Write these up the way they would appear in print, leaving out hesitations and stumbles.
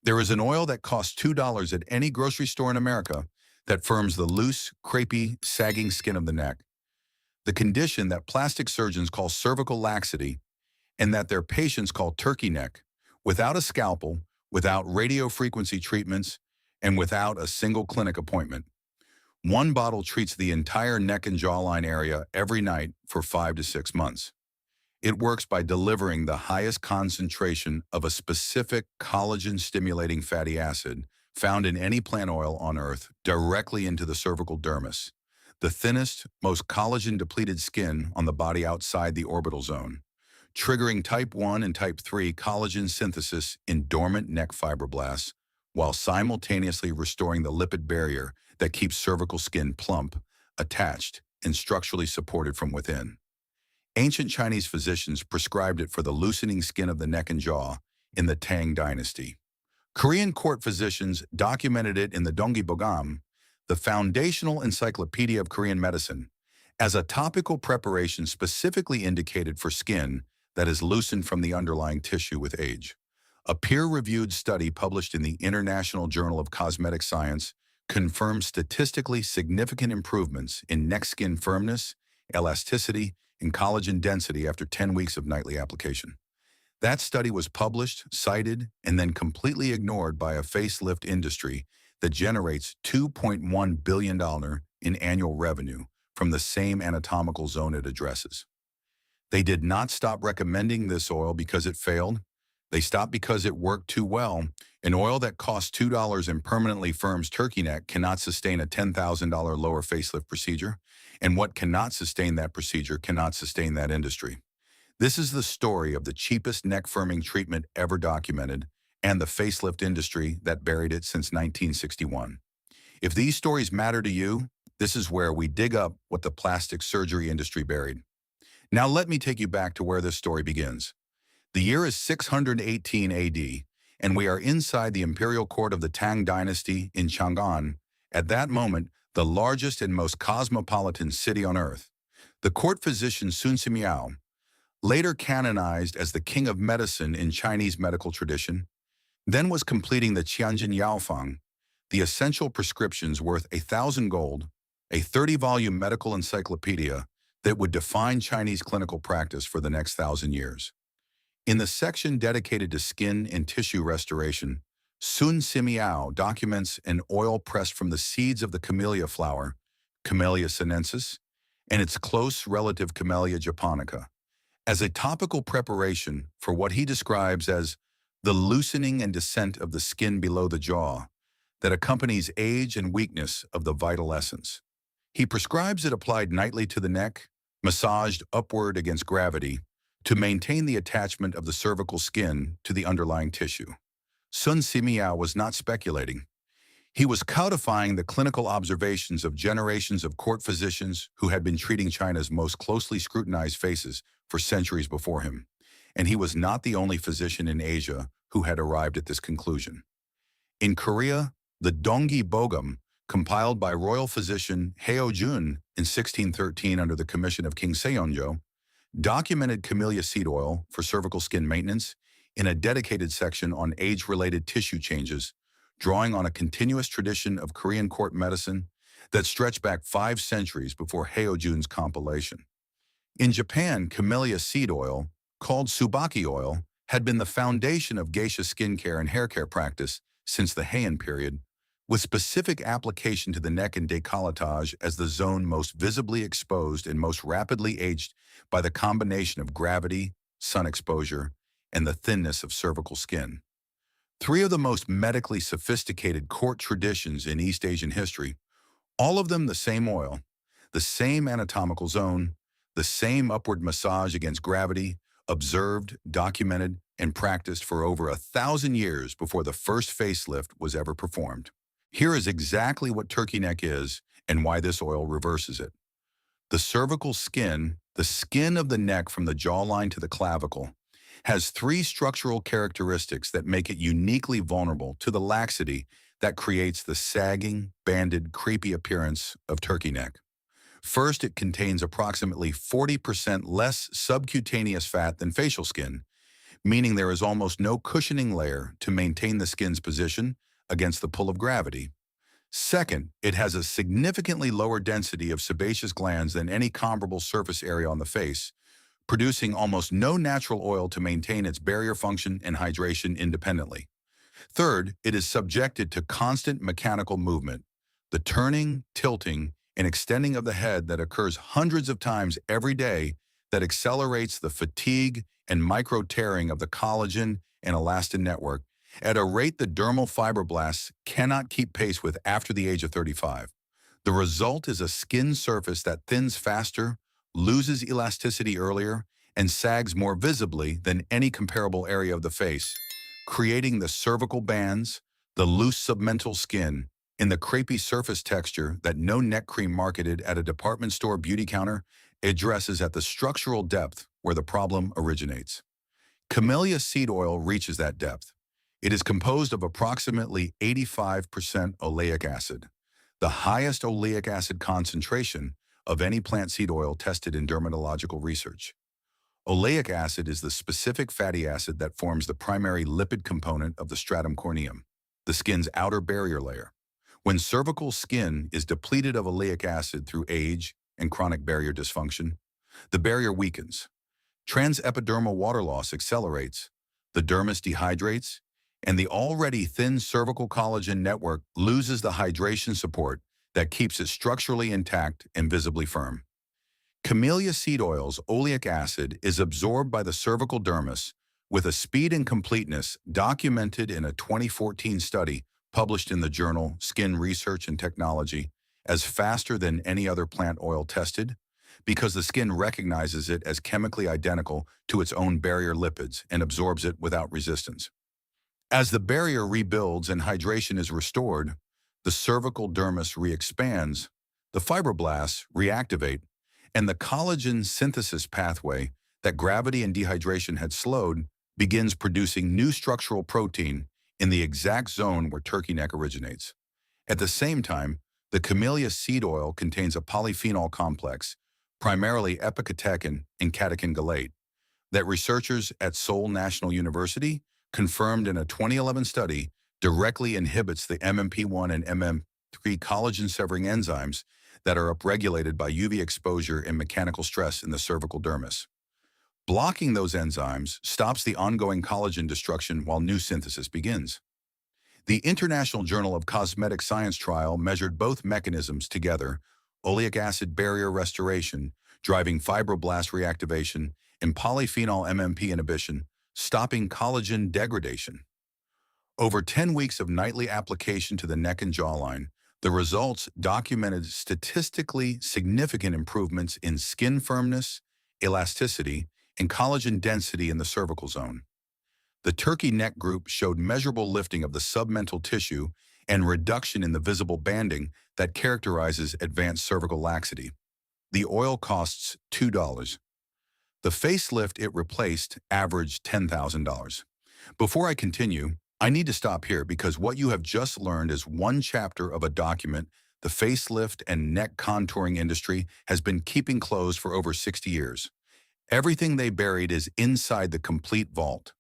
There is an oil that costs $2 at any grocery store in America that firms the loose, crepey, sagging skin of the neck, the condition that plastic surgeons call cervical laxity and that their patients call turkey neck, without a scalpel, without radiofrequency treatments, and without a single clinic appointment. One bottle treats the entire neck and jawline area every night for 5 to 6 months. It works by delivering the highest concentration of a specific collagen-stimulating fatty acid found in any plant oil on Earth directly into the cervical dermis, the thinnest, most collagen-depleted skin on the body outside the orbital zone, triggering type 1 and type 3 collagen synthesis in dormant neck fibroblasts while simultaneously restoring the lipid barrier that keeps cervical skin plump, attached, and structurally supported from within. Ancient Chinese physicians prescribed it for the loosening skin of the neck and jaw in the Tang dynasty. Korean court physicians documented it in the Dongi, the foundational encyclopedia of Korean medicine, as a topical preparation specifically indicated for skin that is loosened from the underlying tissue with age. A peer-reviewed study published in the International Journal of Cosmetic Science confirmed statistically significant improvements in neck skin firmness, elasticity, and collagen density after 10 weeks of nightly application. That study was published, cited, and then completely ignored by a facelift industry that generates $2.1 billion in annual revenue from the same anatomical zone it addresses. They did not stop recommending this oil because it failed. They stopped because it worked too well. An oil that costs $2 and permanently firms turkey neck cannot sustain a $10,000 lower facelift procedure, and what cannot sustain that procedure cannot sustain that industry. This is the story of the cheapest neck firming treatment ever documented and the facelift industry that buried it since 1961. If these stories matter to you, this is where we dig up what the plastic surgery industry buried. Now let me take you back to where this story begins. The year is 618 AD, and we are inside the imperial court of the Tang dynasty in Chang'an, at that moment the largest and most cosmopolitan city on earth. The court physician Sun Simiao, later canonized as the king of medicine in Chinese medical tradition, then was completing the Qianjin Yaofang, the essential prescriptions worth 1,000 gold, a 30-volume medical encyclopedia that would define Chinese clinical practice for the next 1,000 years. In the section dedicated to skin and tissue restoration, Sun Simiao documents an oil pressed from the seeds of the camellia flower, Camellia sinensis, and its close relative Camellia japonica, as a topical preparation for what he describes as the loosening and descent of the skin below the jaw that accompanies age and weakness of the vital essence. He prescribes it applied nightly to the neck, massaged upward against gravity, to maintain the attachment of the cervical skin to the underlying tissue. Sun Simiao was not speculating. He was codifying the clinical observations of generations of court physicians who had been treating China's most closely scrutinized faces for centuries before him. And he was not the only physician in Asia who had arrived at this conclusion. In Korea, the Dongi Bogum, compiled by royal physician Heojun in 1613 under the commission of King Seonjo, documented camellia seed oil for cervical skin maintenance in a dedicated section on age-related tissue changes, drawing on a continuous tradition of Korean court medicine that stretched back 5 centuries before Heojun's compilation. In Japan, camellia seed oil, called tsubaki oil, had been the foundation of geisha skincare and hair care practice since the Heian period, with specific application to the neck and décolletage as the zone most visibly exposed and most rapidly aged by the combination of gravity, sun exposure, and the thinness of cervical skin. 3 of the most medically sophisticated court traditions in East Asian history, all of them the same oil, the same anatomical zone, the same upward massage against gravity, observed, documented, and practiced for over 1,000 years before the first facelift was ever performed. Here is exactly what turkey neck is and why this oil reverses it. The cervical skin, the skin of the neck from the jawline to the clavicle, has 3 structural characteristics that make it uniquely vulnerable to the laxity that creates the sagging, banded, creepy appearance of turkey neck. First, it contains approximately 40% less subcutaneous fat than facial skin, meaning there is almost no cushioning layer to maintain the skin's position against the pull of gravity. Second, it has a significantly lower density of sebaceous glands than any comparable surface area on the face, producing almost no natural oil to maintain its barrier function and hydration independently. Third, it is subjected to constant mechanical movement, the turning, tilting, and extending of the head that occurs hundreds of times every day that accelerates the fatigue and micro-tearing of the collagen and elastin network at a rate the dermal fibroblasts cannot keep pace with after the age of 35. The result is a skin surface that thins faster, loses elasticity earlier, and sags more visibly than any comparable area of the face, creating the cervical bands, the loose submental skin, and the crepey surface texture that no neck cream marketed at a department store beauty counter addresses at the structural depth where the problem originates. Camellia seed oil reaches that depth. It is composed of approximately 85% oleic acid, the highest oleic acid concentration of any plant seed oil tested in dermatological research. Oleic acid is the specific fatty acid that forms the primary lipid component of the stratum corneum, the skin's outer barrier layer. When cervical skin is depleted of oleic acid through age and chronic barrier dysfunction, the barrier weakens. Transepidermal water loss accelerates, the dermis dehydrates, and the already thin cervical collagen network loses the hydration support that keeps it structurally intact and visibly firm. Camellia seed oil's oleic acid is absorbed by the cervical dermis with a speed and completeness documented in a 2014 study published in the journal Skin Research and Technology as faster than any other plant oil tested, because the skin recognizes it as chemically identical to its own barrier lipids and absorbs it without resistance. As the barrier rebuilds and hydration is restored, the cervical dermis re-expands, the fibroblasts reactivate, and the collagen synthesis pathway that gravity and dehydration had slowed begins producing new structural protein in the exact zone where turkey neck originates. At the same time, the camellia seed oil contains a polyphenol complex, primarily epicatechin and catechin gallate, that researchers at Seoul National University confirmed in a 2011 study directly inhibits the MMP1 and MM3 collagen-severing enzymes that are upregulated by UV exposure and mechanical stress in the cervical dermis. Blocking those enzymes stops the ongoing collagen destruction while new synthesis begins. The International Journal of Cosmetic Science trial measured both mechanisms together: oleic acid barrier restoration, driving fibroblast reactivation, and polyphenol MMP inhibition, stopping collagen degradation. Over 10 weeks of nightly application to the neck and jawline, the results documented statistically significant improvements in skin firmness, elasticity, and collagen density in the cervical zone. The turkey neck group showed measurable lifting of the submental tissue and reduction in the visible banding that characterizes advanced cervical laxity. The oil costs $2. The facelift it replaced averaged $10,000. Before I continue, I need to stop here because what you have just learned is one chapter of a document the facelift and neck contouring industry has been keeping closed for over 60 years. Everything they buried is inside the complete vault.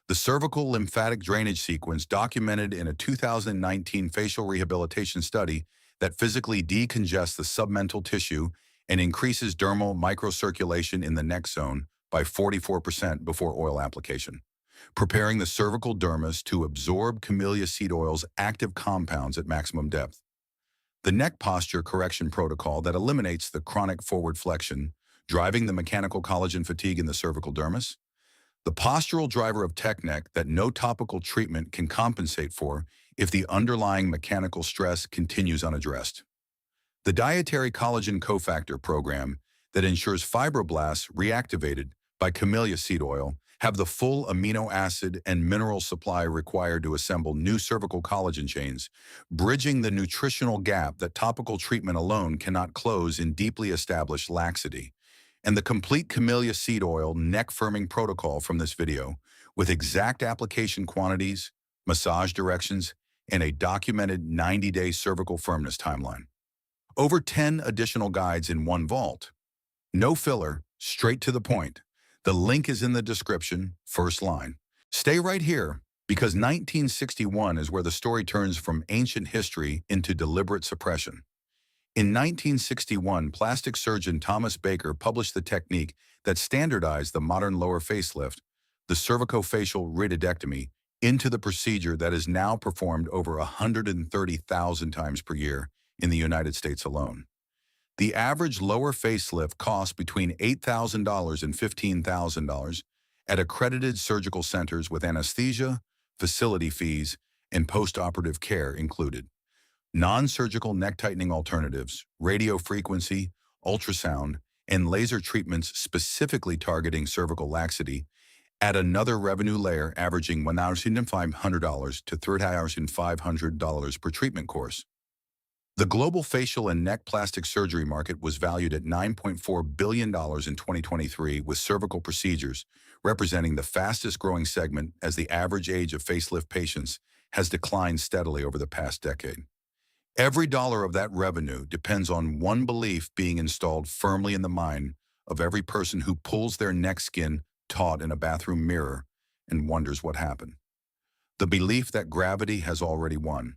The cervical lymphatic drainage sequence documented in a 2019 facial rehabilitation study that physically decongest the submental tissue and increases dermal microcirculation in the neck zone by 44% before oil application, preparing the cervical dermis to absorb camellia seed oil's active compounds at maximum depth. The neck posture correction protocol that eliminates the chronic forward flexion, driving the mechanical collagen fatigue in the cervical dermis. The postural driver of tech neck that no topical treatment can compensate for if the underlying mechanical stress continues unaddressed. The dietary collagen cofactor program that ensures fibroblasts reactivated by camellia seed oil have the full amino acid and mineral supply required to assemble new cervical collagen chains, bridging the nutritional gap that topical treatment alone cannot close in deeply established laxity. And the complete camellia seed oil neck firming protocol from this video, with exact application quantities, massage directions, and a documented 90-day cervical firmness timeline. Over 10 additional guides in one vault. No filler, straight to the point. The link is in the description, first line. Stay right here, because 1961 is where the story turns from ancient history into deliberate suppression. In 1961, plastic surgeon Thomas Baker published the technique that standardized the modern lower facelift, the cervicofacial rhytidectomy, into the procedure that is now performed over 130,000 times per year in the United States alone. The average lower facelift costs between $8,000 and $15,000 at accredited surgical centers with anesthesia, facility fees, and post-operative care included. Non-surgical neck tightening alternatives, radiofrequency, ultrasound, and laser treatments specifically targeting cervical laxity add another revenue layer averaging $1,500 to $3,500 per treatment course. The global facial and neck plastic surgery market was valued at $9.4 billion in 2023, with cervical procedures representing the fastest growing segment as the average age of facelift patients has declined steadily over the past decade. Every dollar of that revenue depends on one belief being installed firmly in the mind of every person who pulls their neck skin taut in a bathroom mirror and wonders what happened. The belief that gravity has already won,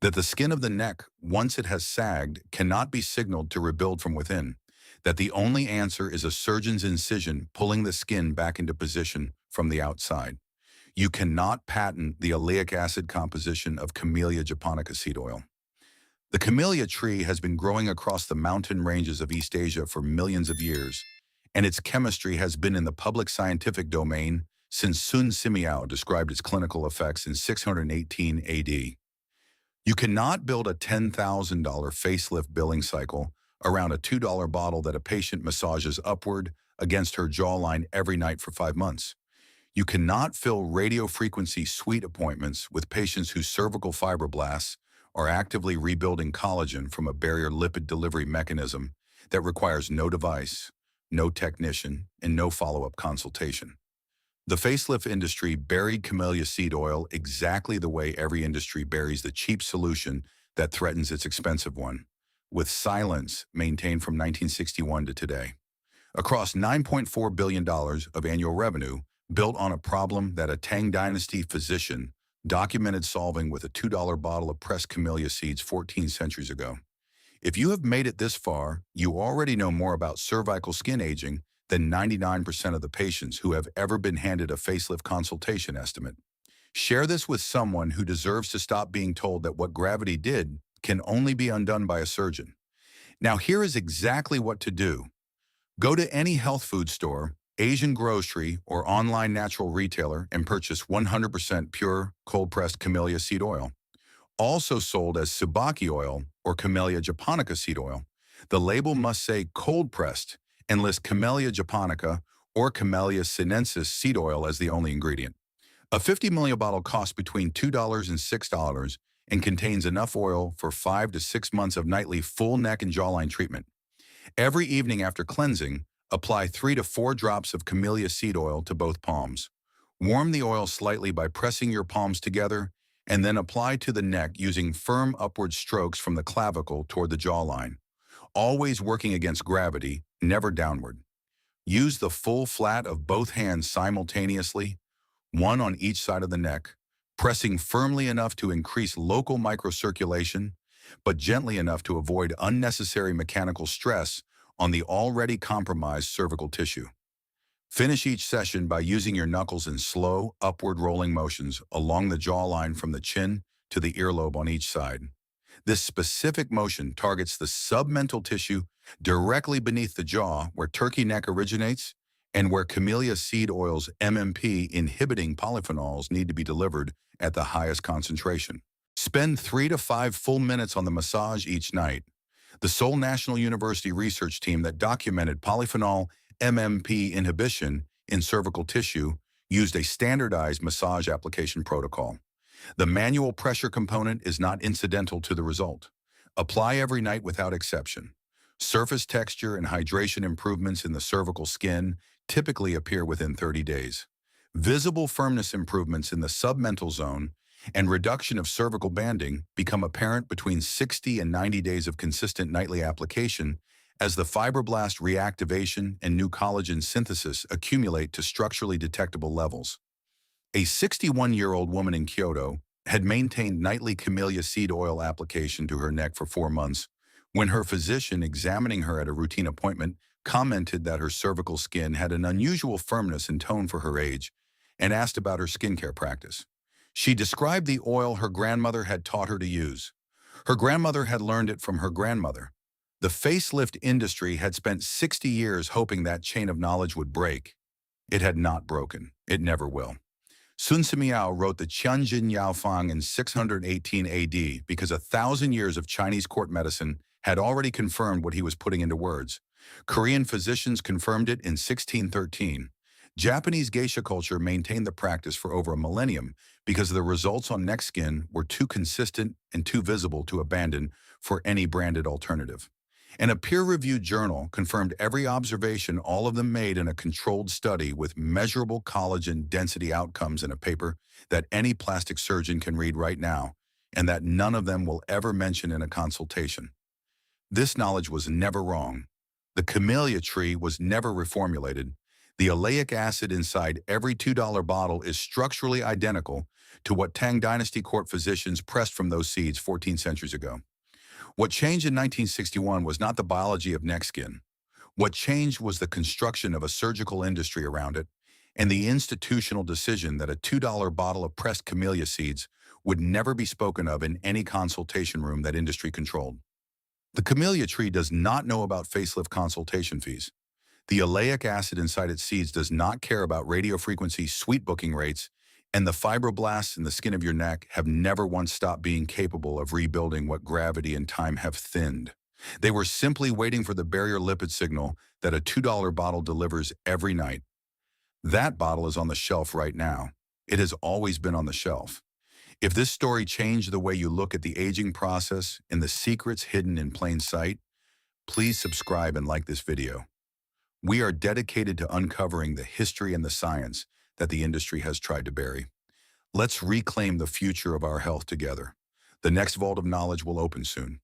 that the skin of the neck, once it has sagged, cannot be signaled to rebuild from within, that the only answer is a surgeon's incision pulling the skin back into position from the outside. You cannot patent the oleic acid composition of Camellia japonica seed oil. The camellia tree has been growing across the mountain ranges of East Asia for millions of years, and its chemistry has been in the public scientific domain since Sun Simiao described its clinical effects in 618 AD. You cannot build a $10,000 facelift billing cycle around a $2 bottle that a patient massages upward against her jawline every night for 5 months. You cannot fill radiofrequency suite appointments with patients whose cervical fibroblasts are actively rebuilding collagen from a barrier lipid delivery mechanism that requires no device, no technician, and no follow-up consultation. The facelift industry buried camellia seed oil exactly the way every industry buries the cheap solution that threatens its expensive one, with silence maintained from 1961 to today. Across $9.4 billion of annual revenue, built on a problem that a Tang Dynasty physician documented solving with a $2 bottle of pressed camellia seeds 14 centuries ago. If you have made it this far, you already know more about cervical skin aging than 99% of the patients who have ever been handed a facelift consultation estimate. Share this with someone who deserves to stop being told that what gravity did can only be undone by a surgeon. Now, here is exactly what to do. Go to any health food store, Asian grocery, or online natural retailer and purchase 100% pure, cold-pressed camellia seed oil. Also sold as Tsubaki oil or Camellia japonica seed oil. The label must say cold-pressed and list Camellia japonica or Camellia sinensis seed oil as the only ingredient. A 50 milliliter bottle costs between $2 and $6 and contains enough oil for 5 to 6 months of nightly full neck and jawline treatment. Every evening after cleansing, apply 3 to 4 drops of camellia seed oil to both palms. Warm the oil slightly by pressing your palms together and then apply to the neck using firm upward strokes from the clavicle toward the jawline, always working against gravity, never downward. Use the full flat of both hands simultaneously, one on each side of the neck, pressing firmly enough to increase local microcirculation, but gently enough to avoid unnecessary mechanical stress on the already compromised cervical tissue. Finish each session by using your knuckles in slow, upward rolling motions along the jawline from the chin to the earlobe on each side. This specific motion targets the submental tissue directly beneath the jaw where turkey neck originates and where camellia seed oil's MMP inhibiting polyphenols need to be delivered at the highest concentration. Spend 3 to 5 full minutes on the massage each night. The Seoul National University research team that documented polyphenol MMP inhibition in cervical tissue used a standardized massage application protocol. The manual pressure component is not incidental to the result. Apply every night without exception. Surface texture and hydration improvements in the cervical skin typically appear within 30 days. Visible firmness improvements in the submental zone and reduction of cervical banding become apparent between 60 and 90 days of consistent nightly application as the fibroblast reactivation and new collagen synthesis accumulate to structurally detectable levels. A 61-year-old woman in Kyoto had maintained nightly camellia seed oil application to her neck for 4 months when her physician, examining her at a routine appointment, commented that her cervical skin had an unusual firmness and tone for her age and asked about her skincare practice. She described the oil her grandmother had taught her to use. Her grandmother had learned it from her grandmother. The facelift industry had spent 60 years hoping that chain of knowledge would break. It had not broken. It never will. Sun Simiao wrote the Qianjin Yaofang in 618 AD because 1,000 years of Chinese court medicine had already confirmed what he was putting into words. Korean physicians confirmed it in 1613. Japanese geisha culture maintained the practice for over a millennium because the results on neck skin were too consistent and too visible to abandon for any branded alternative. And a peer-reviewed journal confirmed every observation all of them made in a controlled study with measurable collagen density outcomes in a paper that any plastic surgeon can read right now, and that none of them will ever mention in a consultation. This knowledge was never wrong. The camellia tree was never reformulated. The oleic acid inside every $2 bottle is structurally identical to what Tang Dynasty court physicians pressed from those seeds 14 centuries ago. What changed in 1961 was not the biology of neck skin. What changed was the construction of a surgical industry around it and the institutional decision that a $2 bottle of pressed camellia seeds would never be spoken of in any consultation room that industry controlled. The camellia tree does not know about facelift consultation fees. The oleic acid inside its seeds does not care about radiofrequency sweet booking rates, and the fibroblasts in the skin of your neck have never once stopped being capable of rebuilding what gravity and time have thinned. They were simply waiting for the barrier lipid signal that a $2 bottle delivers every night. That bottle is on the shelf right now. It has always been on the shelf. If this story changed the way you look at the aging process and the secrets hidden in plain sight, please subscribe and like this video. We are dedicated to uncovering the history and the science that the industry has tried to bury. Let's reclaim the future of our health together. The next vault of knowledge will open soon.